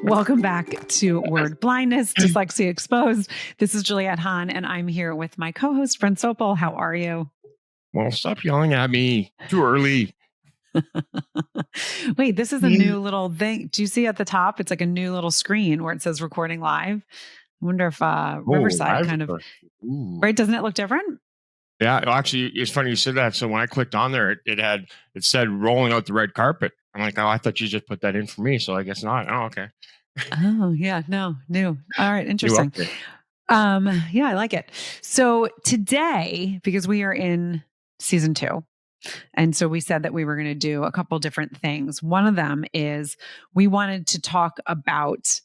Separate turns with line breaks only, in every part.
Welcome back to Word Blindness, Dyslexia Exposed. This is Juliette Hahn, and I'm here with my co-host, Brent Sopel. How are you?
Well, stop yelling at me. Too early.
Wait, this is a new little thing. Do you see at the top? It's like a new little screen where it says recording live. I wonder if Riverside kind of, right? Doesn't it look different?
Yeah, actually, it's funny you said that. So when I clicked on there, it said rolling out the red carpet. I'm like, oh, I thought you just put that in for me. So I guess not. Oh, okay.
Oh, yeah. No, new. All right. Interesting. Yeah, I like it. So today, because we are in season 2, and so we said that we were going to do a couple different things. One of them is we wanted to talk about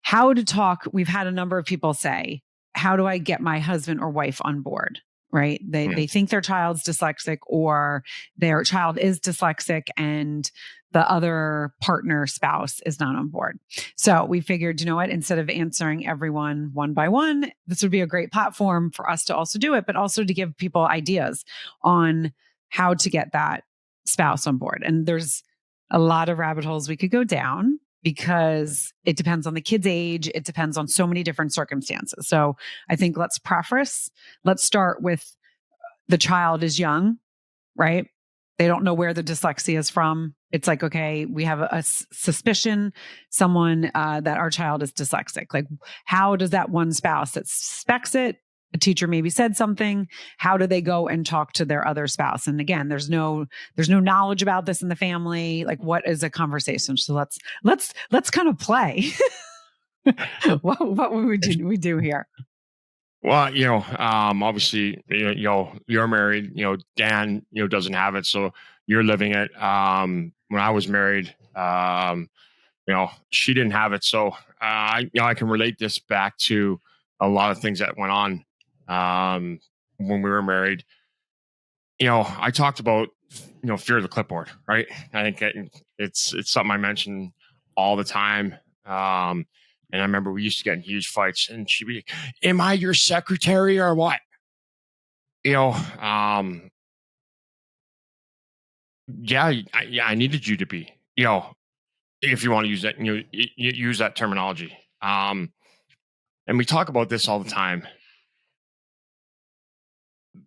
how to talk. We've had a number of people say, how do I get my husband or wife on board? Right? They think their child's dyslexic or their child is dyslexic and the other partner spouse is not on board. So we figured, you know what, instead of answering everyone one by one, this would be a great platform for us to also do it, but also to give people ideas on how to get that spouse on board. And there's a lot of rabbit holes we could go down because it depends on the kid's age. It depends on so many different circumstances. So I think let's start with the child is young, right? They don't know where the dyslexia is from. It's like, okay, we have a suspicion that our child is dyslexic. Like, how does that one spouse that suspects it, a teacher maybe said something, how do they go and talk to their other spouse? And again, there's no knowledge about this in the family. Like, what is a conversation? So let's kind of play. What would we do here?
Well, obviously, you're married, Dan, doesn't have it. So you're living it. When I was married, she didn't have it. So, I can relate this back to a lot of things that went on, when we were married. I talked about, fear of the clipboard, right? I think it's something I mention all the time. And I remember we used to get in huge fights and she'd be like, am I your secretary or what? Yeah, I needed you to be, if you want to use that, you use that terminology. And we talk about this all the time.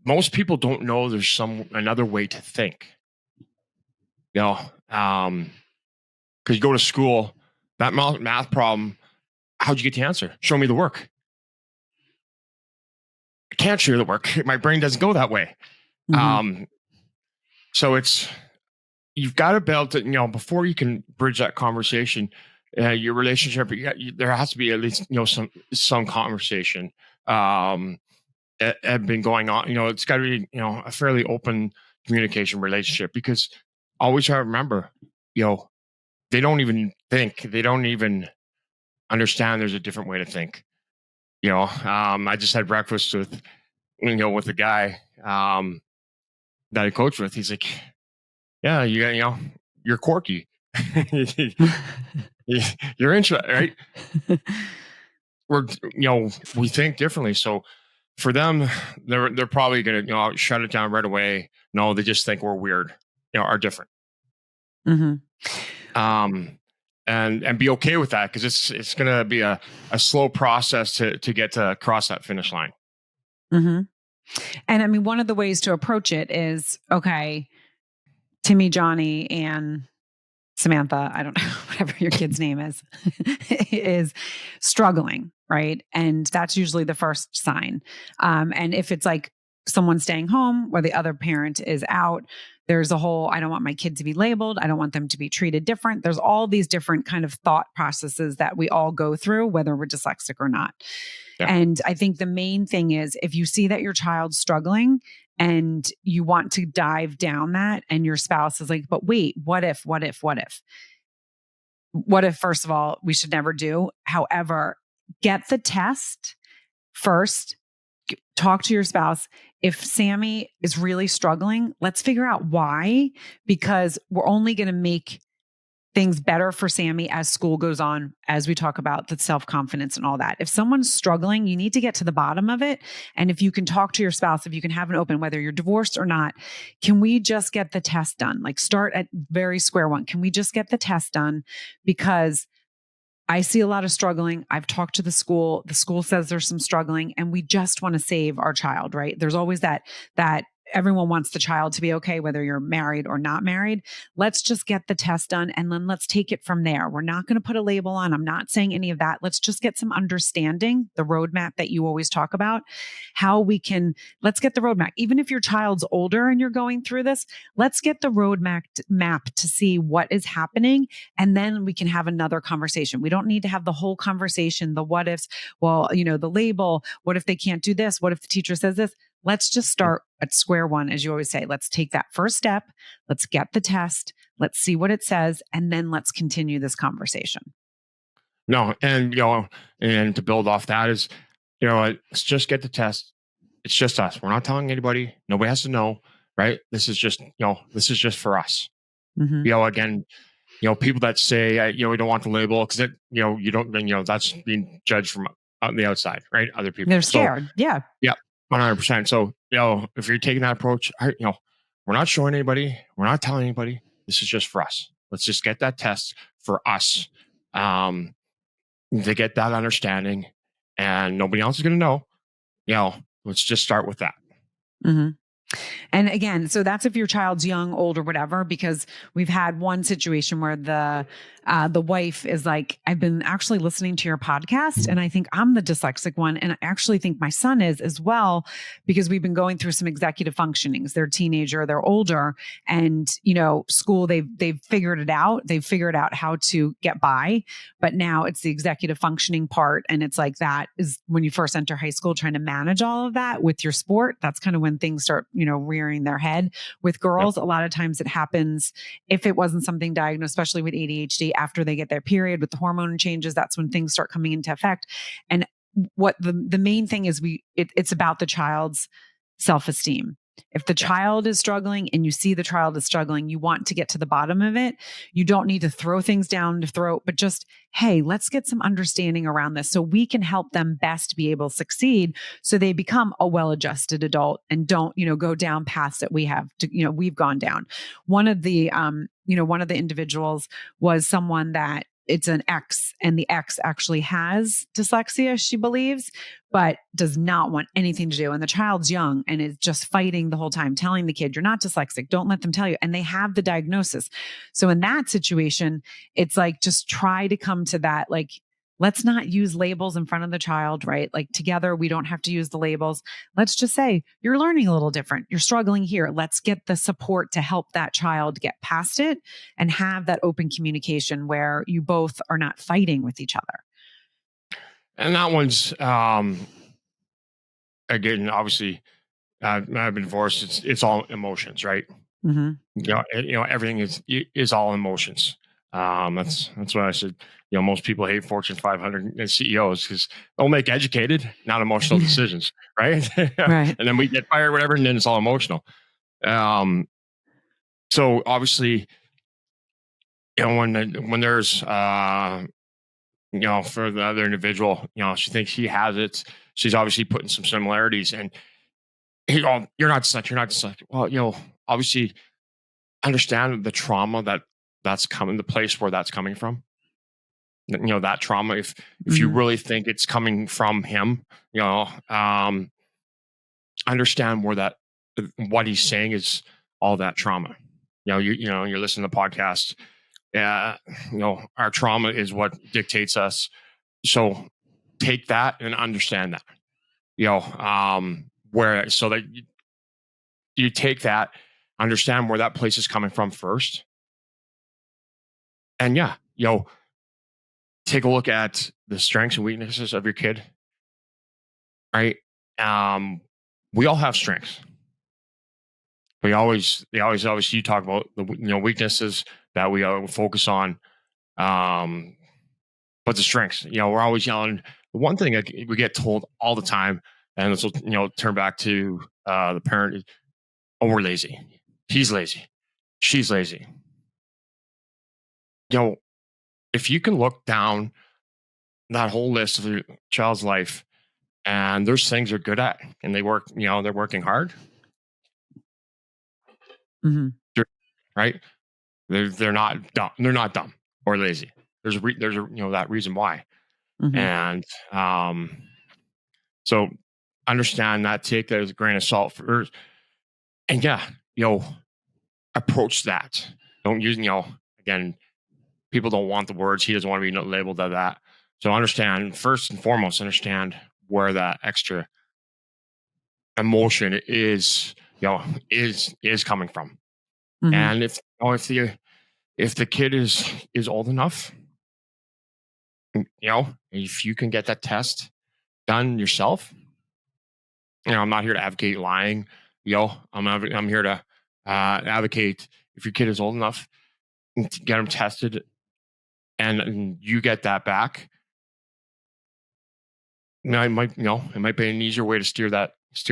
Most people don't know there's another way to think, because you go to school, that math problem, how'd you get the answer? Show me the work. I can't show you the work. My brain doesn't go that way. Mm-hmm. So you've got to be able to, before you can bridge that conversation, your relationship, there has to be at least, some conversation have been going on. It's got to be, a fairly open communication relationship, because always try to remember, they don't even think, they don't even understand there's a different way to think. I just had breakfast with a guy that I coach with. He's like, yeah, you're quirky. You're interesting, right? We think differently. So for them, they're probably gonna shut it down right away. No, they just think we're weird, are different. Mm-hmm. And be okay with that, because it's gonna be a slow process to get to cross that finish line.
Mm-hmm. And I mean, one of the ways to approach it is, okay, Timmy, Johnny, and Samantha, I don't know, whatever your kid's name is struggling, right? And that's usually the first sign. And if it's like someone staying home where the other parent is out, there's a whole, I don't want my kid to be labeled. I don't want them to be treated different. There's all these different kind of thought processes that we all go through, whether we're dyslexic or not. Yeah. And I think the main thing is, if you see that your child's struggling and you want to dive down that, and your spouse is like, but wait, what if, first of all, we should never do. However, get the test first, talk to your spouse. If Sammy is really struggling, let's figure out why, because we're only going to make things better for Sammy as school goes on, as we talk about the self-confidence and all that. If someone's struggling, you need to get to the bottom of it. And if you can talk to your spouse, if you can have an open, whether you're divorced or not, can we just get the test done? Like, start at very square one. Can we just get the test done? Because I see a lot of struggling. I've talked to the school. The school says there's some struggling, and we just want to save our child, right? There's always that everyone wants the child to be okay, whether you're married or not married. Let's just get the test done and then let's take it from there. We're not going to put a label on. I'm not saying any of that. Let's just get some understanding, the roadmap that you always talk about, let's get the roadmap. Even if your child's older and you're going through this, let's get the roadmap map to see what is happening. And then we can have another conversation. We don't need to have the whole conversation, the what ifs, well, the label, what if they can't do this? What if the teacher says this? Let's just start at square one, as you always say. Let's take that first step. Let's get the test. Let's see what it says. And then let's continue this conversation.
No. And, and to build off that is, let's just get the test. It's just us. We're not telling anybody. Nobody has to know, right? This is just for us.
Mm-hmm.
Again, people that say, we don't want the label because you don't, that's being judged from on the outside, right? Other people.
They're scared. Yeah.
Yeah. 100%. So, if you're taking that approach, we're not showing anybody, we're not telling anybody. This is just for us. Let's just get that test for us, to get that understanding, and nobody else is going to know. Let's just start with that.
Mm-hmm. And again, so that's if your child's young, old, or whatever, because we've had one situation where the wife is like, I've been actually listening to your podcast and I think I'm the dyslexic one. And I actually think my son is as well, because we've been going through some executive functionings. They're teenager, they're older, and, school, they've figured it out. They've figured out how to get by, but now it's the executive functioning part. And it's like, that is when you first enter high school, trying to manage all of that with your sport. That's kind of when things start, rearing their head. With girls, a lot of times it happens if it wasn't something diagnosed, especially with ADHD, after they get their period with the hormone changes. That's when things start coming into effect. And what the main thing is, it's about the child's self-esteem. If the child is struggling and you see the child is struggling, you want to get to the bottom of it. You don't need to throw things down the throat, but just, hey, let's get some understanding around this so we can help them best be able to succeed, so they become a well-adjusted adult and don't, go down paths that we've gone down. One of the individuals was someone that it's an ex, and the ex actually has dyslexia, she believes, but does not want anything to do. And the child's young and is just fighting the whole time, telling the kid, you're not dyslexic. Don't let them tell you. And they have the diagnosis. So in that situation, it's like, just try to come to that, like, let's not use labels in front of the child, right? Like, together, we don't have to use the labels. Let's just say, you're learning a little different. You're struggling here. Let's get the support to help that child get past it and have that open communication where you both are not fighting with each other.
And that one's, again, obviously, I've been divorced. It's all emotions, right?
Mm-hmm.
Everything is all emotions. That's why I said, most people hate Fortune 500 CEOs because they'll make educated, not emotional decisions, right?
Right.
And then we get fired, whatever, and then it's all emotional. So obviously, when there's, for the other individual, she thinks he has it. She's obviously putting some similarities, and you're not such. You're not such. Well, obviously, understand the trauma that's coming, the place where that's coming from. That trauma. If you really think it's coming from him, understand where what he's saying is all that trauma. You're listening to the podcast. Our trauma is what dictates us. So take that and understand that. Where so that you take that, understand where that place is coming from first, and take a look at the strengths and weaknesses of your kid. Right? We all have strengths. You talk about the weaknesses that we focus on, but the strengths. We're always yelling. The one thing that we get told all the time, and this will turn back to the parent is, "Oh, we're lazy. He's lazy. She's lazy." If you can look down that whole list of your child's life, and there's things they're good at, and they work, they're working hard.
Mm-hmm.
Right? They're not dumb. They're not dumb or lazy. that reason why.
Mm-hmm.
And so understand that, take that as a grain of salt first. And approach that. Don't use, again, people don't want the words. He doesn't want to be labeled as that. So first and foremost, understand where that extra emotion is coming from.
Mm-hmm.
And if the kid is old enough, if you can get that test done yourself, I'm not here to advocate lying. I'm here to advocate, if your kid is old enough, to get them tested, and you get that back. It might be an easier way to steer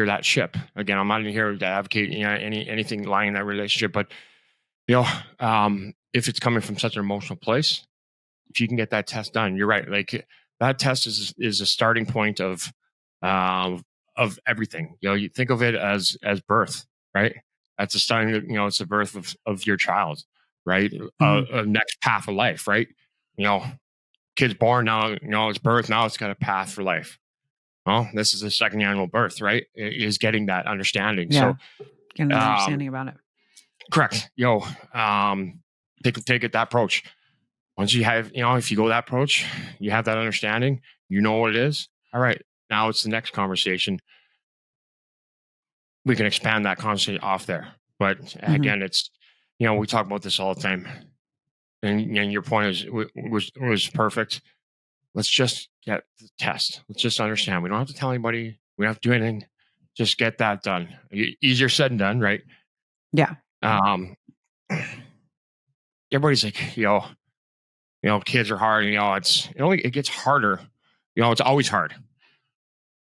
that ship. Again, I'm not here to advocate anything lying in that relationship, but if it's coming from such an emotional place, if you can get that test done, you're right. Like, that test is a starting point of everything. You think of it as birth, right? That's the starting. It's the birth of your child, right?
Mm-hmm.
A next path of life, right? Kid's born now. It's birth. Now it's got a path for life. Well, this is a second annual birth, right? It is getting that understanding.
Yeah.
So,
Get an understanding about it.
Correct. Take it that approach. Once you have, if you go that approach, you have that understanding, what it is. All right. Now it's the next conversation. We can expand that conversation off there. But again, it's, we talk about this all the time. And your point was perfect. Let's just get the test. Let's just understand. We don't have to tell anybody. We don't have to do anything. Just get that done. Easier said than done, right?
Yeah.
Everybody's like, kids are hard. It gets harder. It's always hard.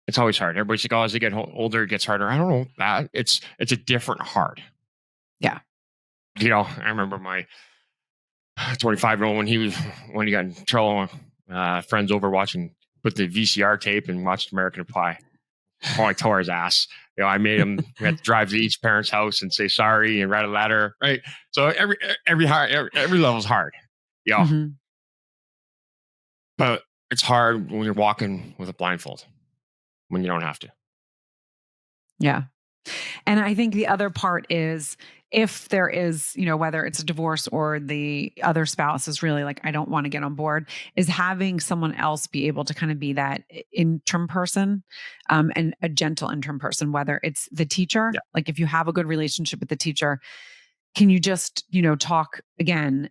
It's always hard. Everybody's like, as they get older, it gets harder. I don't know that. It's a different hard.
Yeah.
I remember my 25-year-old when he got in trouble. Friends over put the VCR tape and watched American Pie. Oh, I tore his ass. I made him we had to drive to each parent's house and say sorry and write a letter. Right. So every level's hard. Yeah.
Mm-hmm.
But it's hard when you're walking with a blindfold, when you don't have to.
Yeah. And I think the other part is, if there is, whether it's a divorce or the other spouse is really like, I don't want to get on board, is having someone else be able to kind of be that interim person, and a gentle interim person, whether it's the teacher. Yeah. Like, if you have a good relationship with the teacher, can you just, talk again,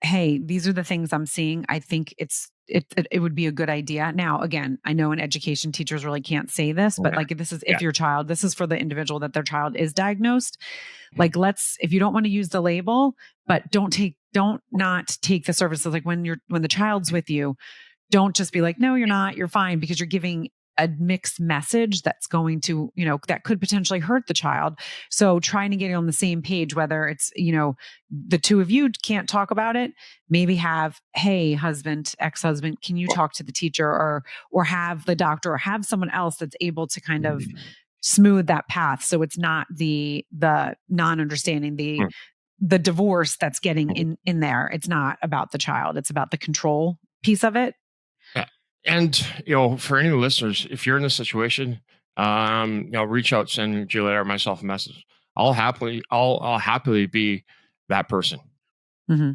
hey, these are the things I'm seeing. I think it would be a good idea. Now, again, I know in education, teachers really can't say this, but like, if your child, this is for the individual that their child is diagnosed. Like, if you don't want to use the label, but don't not take the services. Like, when the child's with you, don't just be like, no, you're not, you're fine, because you're giving a mixed message that's going to, that could potentially hurt the child. So trying to get on the same page, whether it's, the two of you can't talk about it, maybe have, hey, ex-husband, can you talk to the teacher, or have the doctor, or have someone else that's able to kind of smooth that path. So it's not the non-understanding, the divorce that's getting in there. It's not about the child. It's about the control piece of it.
And, for any listeners, if you're in this situation, reach out, send Juliet or myself a message. I'll happily be that person.
Mm-hmm.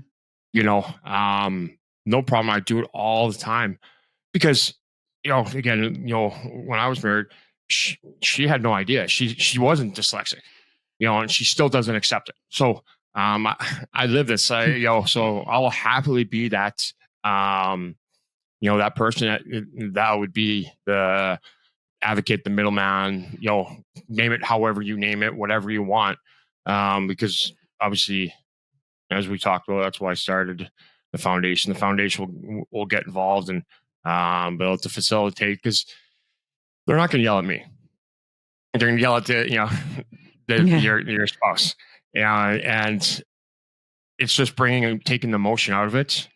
No problem. I do it all the time because, again, when I was married, she had no idea. She wasn't dyslexic, and she still doesn't accept it. So, I live this, so I'll happily be that, that person that would be the advocate, the middleman, name it however you name it, whatever you want. Because obviously, as we talked about, that's why I started the foundation. The foundation will get involved and be able to facilitate, because they're not going to yell at me. They're going to yell at your spouse. And it's just taking the emotion out of it.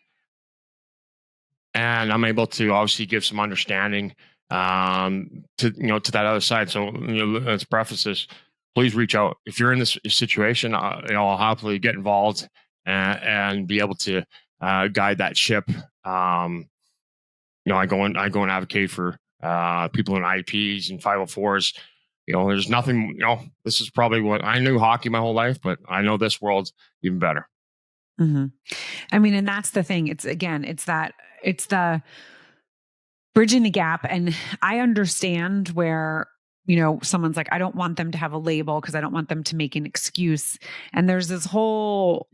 And I'm able to obviously give some understanding to that other side. So let's preface this. Please reach out if you're in this situation. I'll happily get involved and be able to guide that ship. I go and advocate for people in IEPs and 504s. There's nothing. This is probably what I knew hockey my whole life, but I know this world's even better.
Mm-hmm. I mean, and that's the thing. It's the bridging the gap. And I understand where, someone's like, I don't want them to have a label because I don't want them to make an excuse. And there's this whole,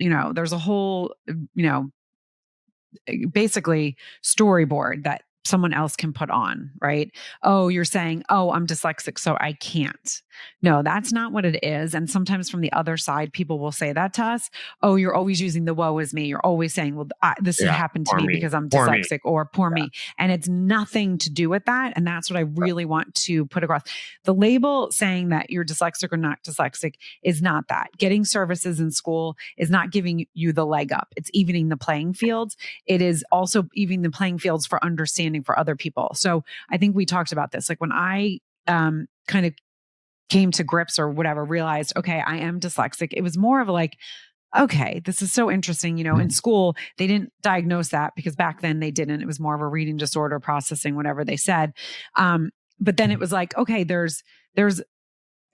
basically storyboard that someone else can put on, right? Oh, you're saying, oh, I'm dyslexic, so I can't. No, that's not what it is. And sometimes from the other side, people will say that to us. Oh, you're always using the woe is me. You're always saying, well, this has happened to me because I'm dyslexic or poor me. And it's nothing to do with that. And that's what I really want to put across. The label saying that you're dyslexic or not dyslexic is not that. Getting services in school is not giving you the leg up. It's evening the playing fields. It is also evening the playing fields for understanding for other people. So I think we talked about this. Like when I kind of came to grips or whatever, realized, okay, I am dyslexic. It was more of like, okay, this is so interesting. In school, they didn't diagnose that because back then they didn't. It was more of a reading disorder, processing, whatever they said. But then it was like, okay, there's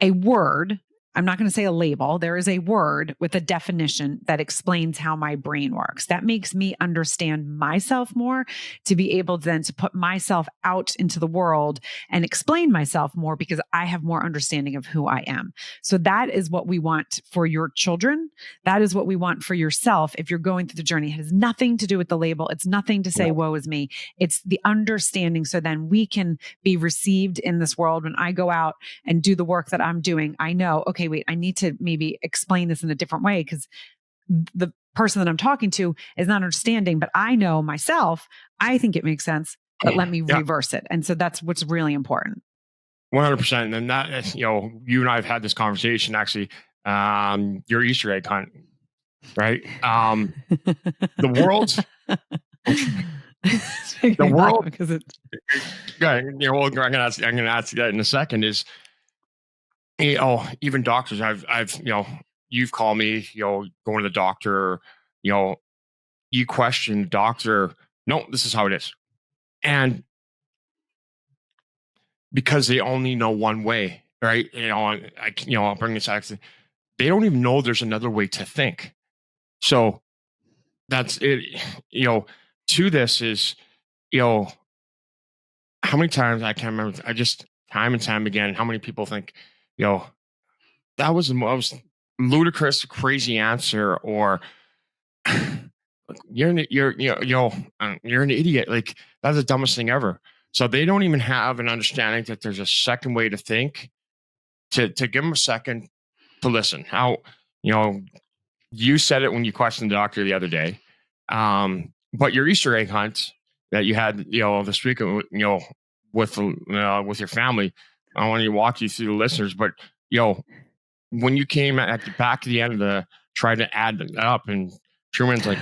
a word. I'm not going to say a label. There is a word with a definition that explains how my brain works. That makes me understand myself more, to be able then to put myself out into the world and explain myself more because I have more understanding of who I am. So that is what we want for your children. That is what we want for yourself. If you're going through the journey, it has nothing to do with the label. It's nothing to say, woe is me. It's the understanding. So then we can be received in this world. When I go out and do the work that I'm doing, I know, okay, wait, I need to maybe explain this in a different way because the person that I'm talking to is not understanding, but I know myself, I think it makes sense, but let me reverse it. And so that's what's really important.
100%. And that, you and I have had this conversation actually, your Easter egg hunt, right? The world, because it's, I'm going to ask you that in a second is, even doctors, I've you've called me, going to the doctor, you question the doctor. No, this is how it is. And because they only know one way, right? I'll bring this accent. They don't even know there's another way to think. So that's it. To this is, how many times I can't remember. I just time and time again, how many people think, that was the most ludicrous, crazy answer, or you're an idiot. Like that's the dumbest thing ever. So they don't even have an understanding that there's a second way to think. To give them a second to listen. How you said it when you questioned the doctor the other day, but your Easter egg hunt that you had this week with your family. I want to walk you through the listeners, but when you came at the back of the end of the try to add that up, and Truman's like,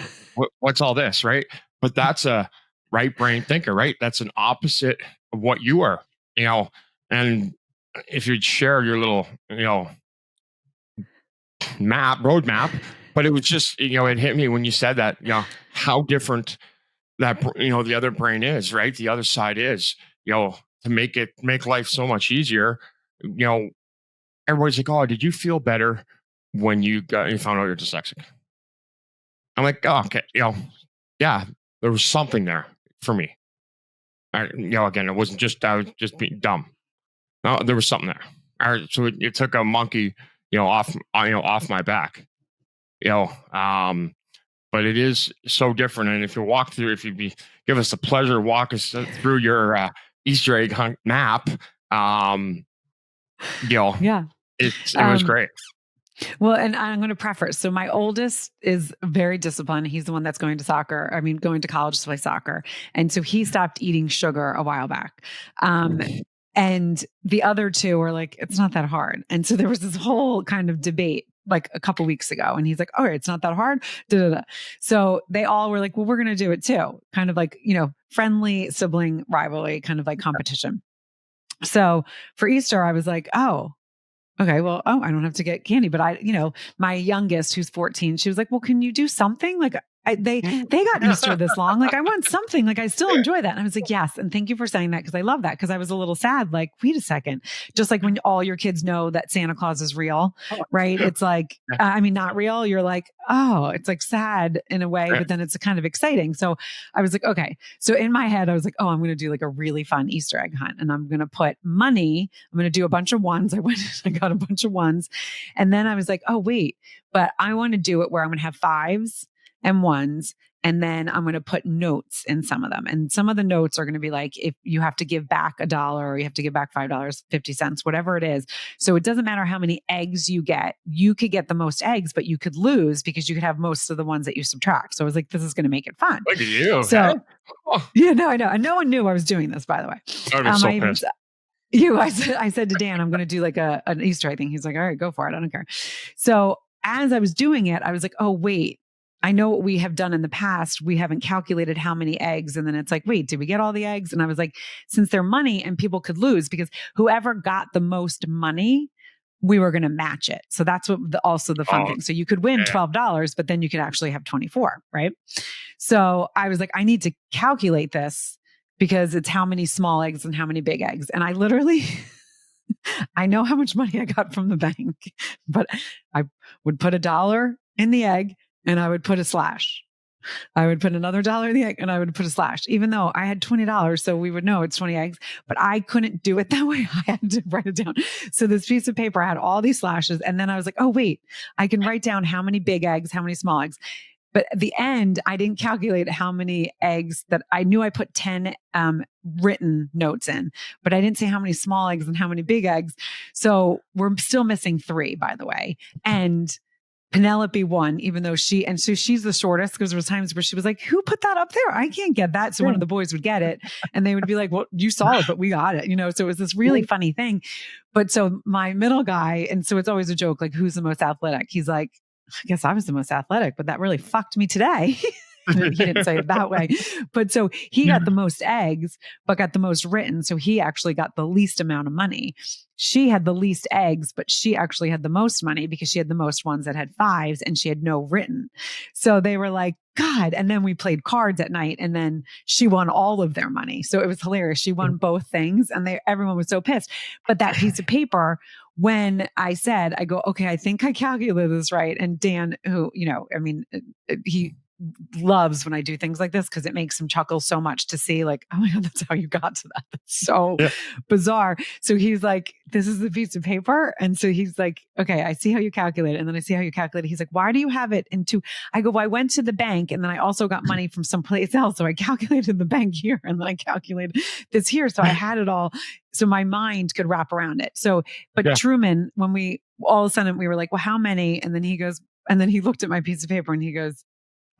what's all this, right? But that's a right brain thinker, right? That's an opposite of what you are, and if you'd share your little, roadmap, but it was just, it hit me when you said that, how different that, the other brain is, right? The other side is, to make life so much easier, everybody's like, oh, did you feel better when you found out you're dyslexic? I'm like, oh, okay. Yeah, there was something there for me. Again, it wasn't just, I was just being dumb. No, there was something there. All right. So it took a monkey, off my back, but it is so different. And if you give us the pleasure to walk us through your Easter egg hunt map, it was great.
Well, and I'm going to preface. So my oldest is very disciplined. He's the one that's going to college to play soccer. And so he stopped eating sugar a while back. And the other two were like, it's not that hard. And so there was this whole kind of debate like a couple weeks ago. And he's like, all right, it's not that hard. Da-da-da. So they all were like, well, we're going to do it too. Kind of like, friendly sibling rivalry, kind of like competition. So for Easter, I was like, oh, okay, well, I don't have to get candy. But my youngest, who's 14, she was like, well, can you do something? Like, they got Easter this long. Like I want something. Like I still enjoy that. And I was like, yes. And thank you for saying that because I love that. Because I was a little sad. Like, wait a second. Just like when all your kids know that Santa Claus is real, right? It's like, I mean, not real. You're like, oh, it's like sad in a way, but then it's kind of exciting. So I was like, okay. So in my head, I was like, oh, I'm going to do like a really fun Easter egg hunt, and I'm going to put money. I'm going to do a bunch of ones. I got a bunch of ones, and then I was like, oh wait, but I want to do it where I'm going to have fives and ones. And then I'm going to put notes in some of them. And some of the notes are going to be like, if you have to give back $1 or you have to give back $5.50, whatever it is. So it doesn't matter how many eggs you get. You could get the most eggs, but you could lose because you could have most of the ones that you subtract. So I was like, this is going to make it fun.
Look at you.
So
hey?
yeah, no, I know. And no one knew I was doing this, by the way. I said to Dan, I'm going to do like an Easter egg thing. He's like, all right, go for it. I don't care. So as I was doing it, I was like, oh, wait. I know what we have done in the past. We haven't calculated how many eggs. And then it's like, wait, did we get all the eggs? And I was like, since they're money and people could lose, because whoever got the most money, we were going to match it. So that's what also the fun thing. So you could win $12, but then you could actually have 24, right? So I was like, I need to calculate this because it's how many small eggs and how many big eggs. And I literally, I know how much money I got from the bank, but I would put $1 in the egg, and I would put a slash. I would put another $1 in the egg, and I would put a slash, even though I had $20. So we would know it's 20 eggs, but I couldn't do it that way. I had to write it down. So this piece of paper had all these slashes. And then I was like, oh, wait, I can write down how many big eggs, how many small eggs. But at the end, I didn't calculate how many eggs that I knew I put 10 written notes in, but I didn't say how many small eggs and how many big eggs. So we're still missing 3, by the way. And Penelope won, even though so she's the shortest, because there was times where she was like, who put that up there? I can't get that. So one of the boys would get it, and they would be like, well, you saw it, but we got it, so it was this really funny thing. But so my middle guy, and so it's always a joke, like, who's the most athletic? He's like, I guess I was the most athletic, but that really fucked me today. He didn't say it that way. But so he got the most eggs, but got the most written. So he actually got the least amount of money. She had the least eggs, but she actually had the most money because she had the most ones that had 5s and she had no written. So they were like, God. And then we played cards at night, and then she won all of their money. So it was hilarious. She won both things, and everyone was so pissed. But that piece of paper, when I go, okay, I think I calculated this right. And Dan, who, he loves when I do things like this because it makes him chuckle so much to see, like, oh my God, that's how you got to that. That's so bizarre. So he's like, this is the piece of paper. And so he's like, okay, I see how you calculate it. And then I see how you calculate it. He's like, why do you have it in 2? I go, well, I went to the bank, and then I also got money from someplace else. So I calculated the bank here, and then I calculated this here. So I had it all. So my mind could wrap around it. So, but Truman, when we all of a sudden we were like, well, how many? And then he goes, and then he looked at my piece of paper and he goes,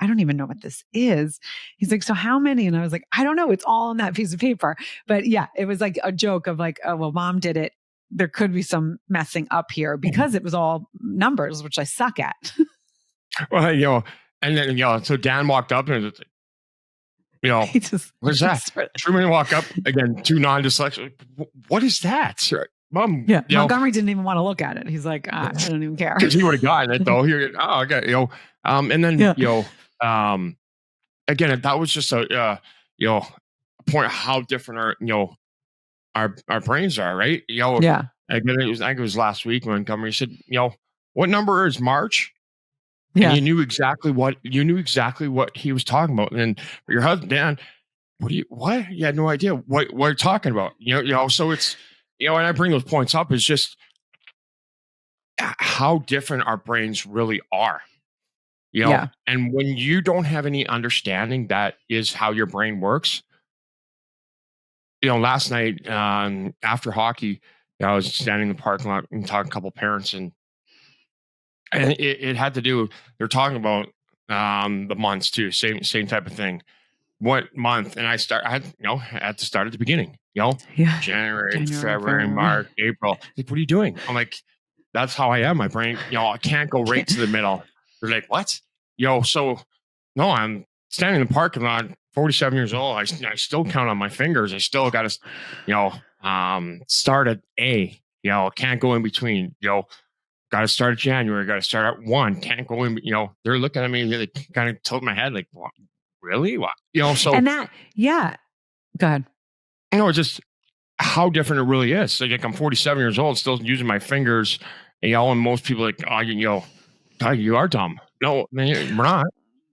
I don't even know what this is. He's like, so how many? And I was like, I don't know. It's all on that piece of paper. But yeah, it was like a joke of like, oh, well, Mom did it. There could be some messing up here because it was all numbers, which I suck at.
Well, and then, so Dan walked up and what is that? Truman walked up again, 2 non-dyslexic. What is that? Mom,
Montgomery didn't even want to look at it. He's like, I don't even care.
Because he would have gotten it though. Okay, and then again, that was just a point of how different our brains are, right? Again, I think it was last week when Montgomery said, what number is March? Yeah. And you knew exactly what he was talking about. And your husband, Dan, what? You had no idea what you're talking about. So it's, and I bring those points up is just how different our brains really are. And when you don't have any understanding that is how your brain works. Last night after hockey, I was standing in the parking lot and talking to a couple parents, and it had to do. They're talking about the months too, same type of thing. What month? And I had to start at the beginning. January, February, March, April. Like, what are you doing? I'm like, that's how I am. My brain, I can't go right to the middle. They're like, what? So no, I'm standing in the parking lot, 47 years old. I still count on my fingers. I still got to, start at A. Can't go in between. got to start at January, got to start at 1, can't go in, they're looking at me, they kind of tilt my head like, what? Really? What? So.
And that, yeah, go ahead.
It's just how different it really is. So, like I'm 47 years old, still using my fingers, and most people like, oh, you are dumb. No, we're not.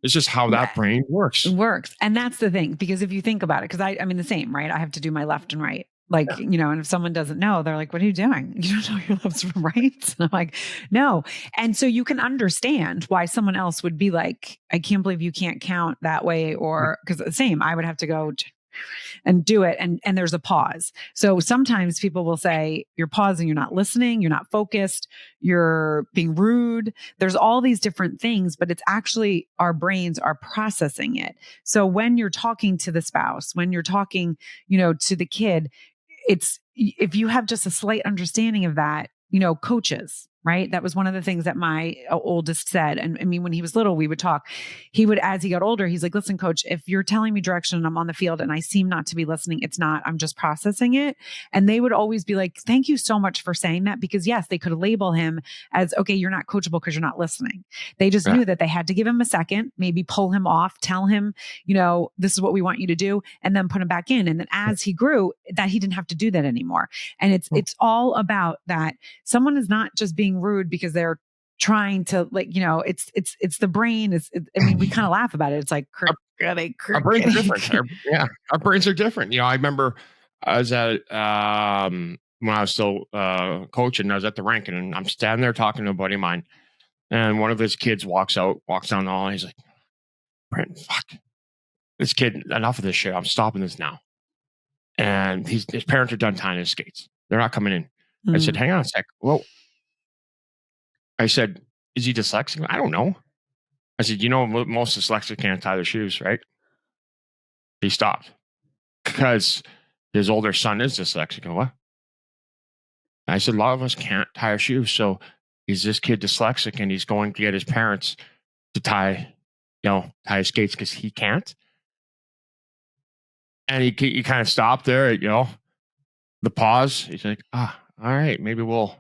It's just how that brain works.
It works. And that's the thing, because if you think about it, because I mean, the same, right? I have to do my left and right. Like, and if someone doesn't know, they're like, what are you doing? You don't know your left from right? And I'm like, no. And so you can understand why someone else would be like, I can't believe you can't count that way. Or because the same, I would have to go and do it. And there's a pause. So sometimes people will say, you're pausing, you're not listening, you're not focused, you're being rude. There's all these different things, but it's actually our brains are processing it. So when you're talking to the spouse, when you're talking, to the kid, it's, if you have just a slight understanding of that, coaches, right? That was one of the things that my oldest said. And I mean, when he was little, we would talk. He would, as he got older, he's like, listen, coach, if you're telling me direction and I'm on the field and I seem not to be listening, it's not, I'm just processing it. And they would always be like, thank you so much for saying that, because yes, they could label him as, okay, you're not coachable because you're not listening. They just knew that they had to give him a second, maybe pull him off, tell him, this is what we want you to do, and then put him back in. And then as he grew, that he didn't have to do that anymore. And it's all about that. Someone is not just being rude because they're trying to, like, it's the brain. I mean, we kind of laugh about it. It's like,
our brains are different. Our brains are different. I remember I was at, when I was still coaching, I was at the rink and I'm standing there talking to a buddy of mine, and one of his kids walks down the hall, and he's like, Brent, fuck this kid, enough of this shit. I'm stopping this now. And his parents are done tying his skates. They're not coming in. I said, hang on a sec. Well, I said, is he dyslexic? I don't know. I said, most dyslexics can't tie their shoes, right? He stopped because his older son is dyslexic. I go, what? I said, a lot of us can't tie our shoes. So is this kid dyslexic and he's going to get his parents to tie his skates because he can't? And he kind of stopped there, the pause. He's like, all right, maybe we'll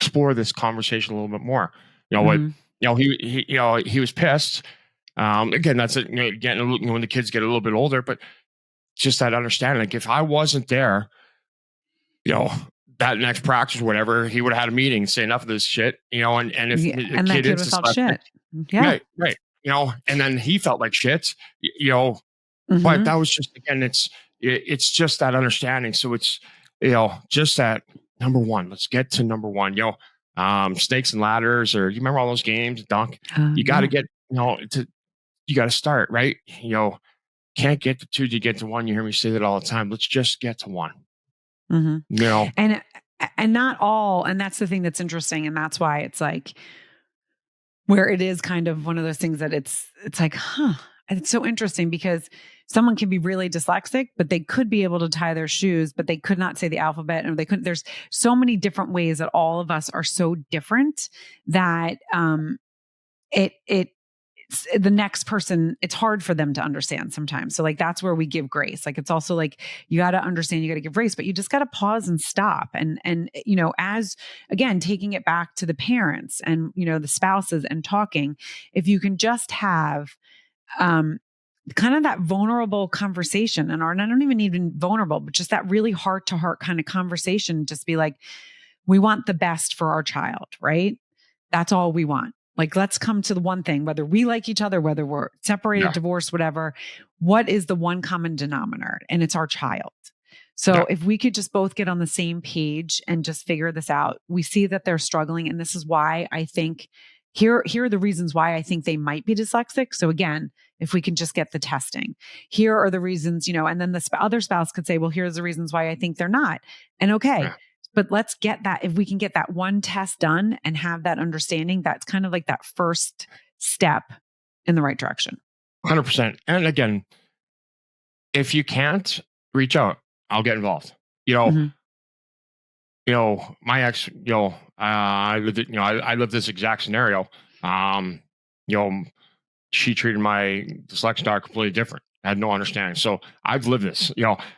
explore this conversation a little bit more. He was pissed. Again, that's it. When the kids get a little bit older, but just that understanding. Like if I wasn't there, that next practice or whatever, he would have had a meeting, say enough of this shit, and if the kid is
felt shit.
Yeah. Right. And then he felt like shit, but that was just, again, it's just that understanding. So it's, just that number one, let's get to number one, snakes and ladders, or you remember all those games, Dunk? You got to get, you got to start, right? Can't get to 2 to get to 1. You hear me say that all the time. Let's just get to 1.
And not all, and that's the thing that's interesting. And that's why it's like, where it is kind of one of those things that it's like, and it's so interesting because someone can be really dyslexic, but they could be able to tie their shoes, but they could not say the alphabet, and they couldn't. There's so many different ways that all of us are so different that the next person, it's hard for them to understand sometimes. So like, that's where we give grace. Like, it's also like, you got to understand, you got to give grace, but you just got to pause and stop. And, as again, taking it back to the parents and, the spouses and talking, if you can just have, kind of that vulnerable conversation, and I don't even vulnerable, but just that really heart to heart kind of conversation, just be like, we want the best for our child, right? That's all we want. Like, let's come to the one thing, whether we like each other, whether we're separated, divorced, whatever, what is the one common denominator? And it's our child. So if we could just both get on the same page and just figure this out, we see that they're struggling. And this is why I think here are the reasons why I think they might be dyslexic. So again, if we can just get the testing, here are the reasons, and then the other spouse could say, well, here's the reasons why I think they're not. And okay. But let's get that, if we can get that one test done and have that understanding, that's kind of like that first step in the right direction.
100%. And again, if you can't, reach out. I'll get involved. My ex, I lived this exact scenario. She treated my dyslexia daughter completely different. I had no understanding. So I've lived this,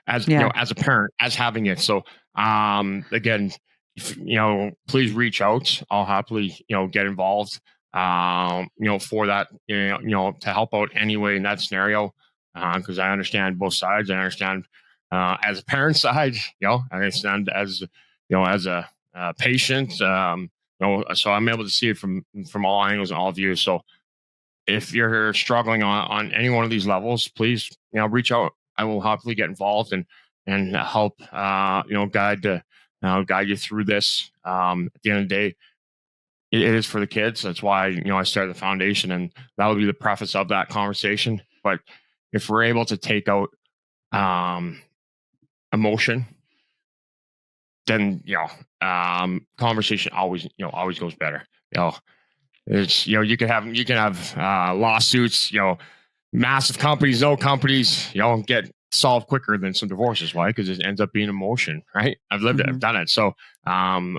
as a parent, as having it. So again, please reach out. I'll happily, get involved, for that, to help out anyway in that scenario. Because I understand both sides. I understand as a parent side, I understand as, as a patient, so I'm able to see it from all angles and all views. So if you're struggling on any one of these levels, please, reach out. I will happily get involved and help, guide you through this. At the end of the day, it is for the kids. That's why, I started the foundation, and that will be the preface of that conversation. But if we're able to take out emotion, then, conversation always goes better. It's, you can have lawsuits, massive companies, no companies, get solved quicker than some divorces. Why? Because it ends up being emotion, right? I've lived it, I've done it. So, I'm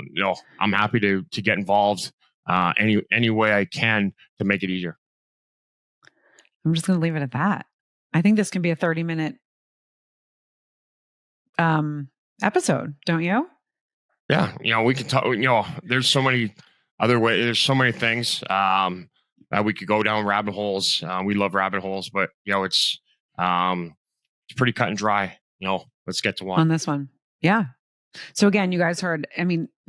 happy to get involved any way I can to make it easier.
I'm just going to leave it at that. I think this can be a 30-minute episode, don't you?
Yeah. We can talk, there's so many other ways. There's so many things that we could go down rabbit holes. We love rabbit holes, but it's pretty cut and dry. Let's get to one
on this one. Yeah. So again, you guys heard,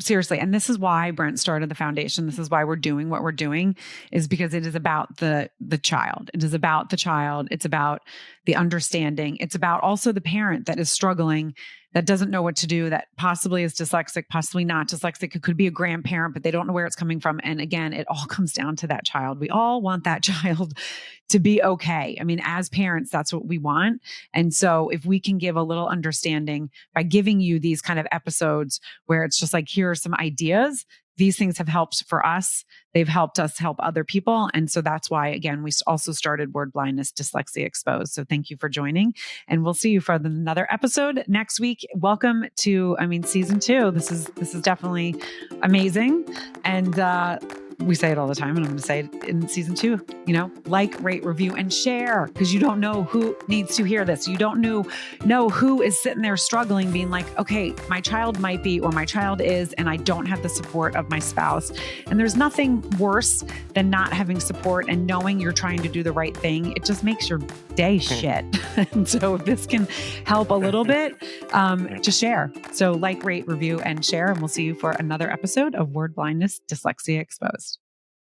seriously, and this is why Brent started the foundation. This is why we're doing what we're doing, is because it is about the child. It is about the child. It's about the understanding. It's about also the parent that is struggling, that doesn't know what to do, that possibly is dyslexic, possibly not dyslexic. It could be a grandparent, but they don't know where it's coming from. And again, it all comes down to that child. We all want that child to be okay. As parents, that's what we want. And so if we can give a little understanding by giving you these kind of episodes where it's just like, here are some ideas. These things have helped for us. They've helped us help other people. And so that's why, again, we also started Word Blindness Dyslexia Exposed. So thank you for joining, and we'll see you for another episode next week. Welcome to, season 2. This is definitely amazing. And, we say it all the time, and I'm going to say it in season 2, like, rate, review, and share, because you don't know who needs to hear this. You don't know who is sitting there struggling, being like, okay, my child might be, or my child is, and I don't have the support of my spouse. And there's nothing worse than not having support and knowing you're trying to do the right thing. It just makes your day shit. And so if this can help a little bit, just share. So like, rate, review, and share, and we'll see you for another episode of Word Blindness Dyslexia Exposed.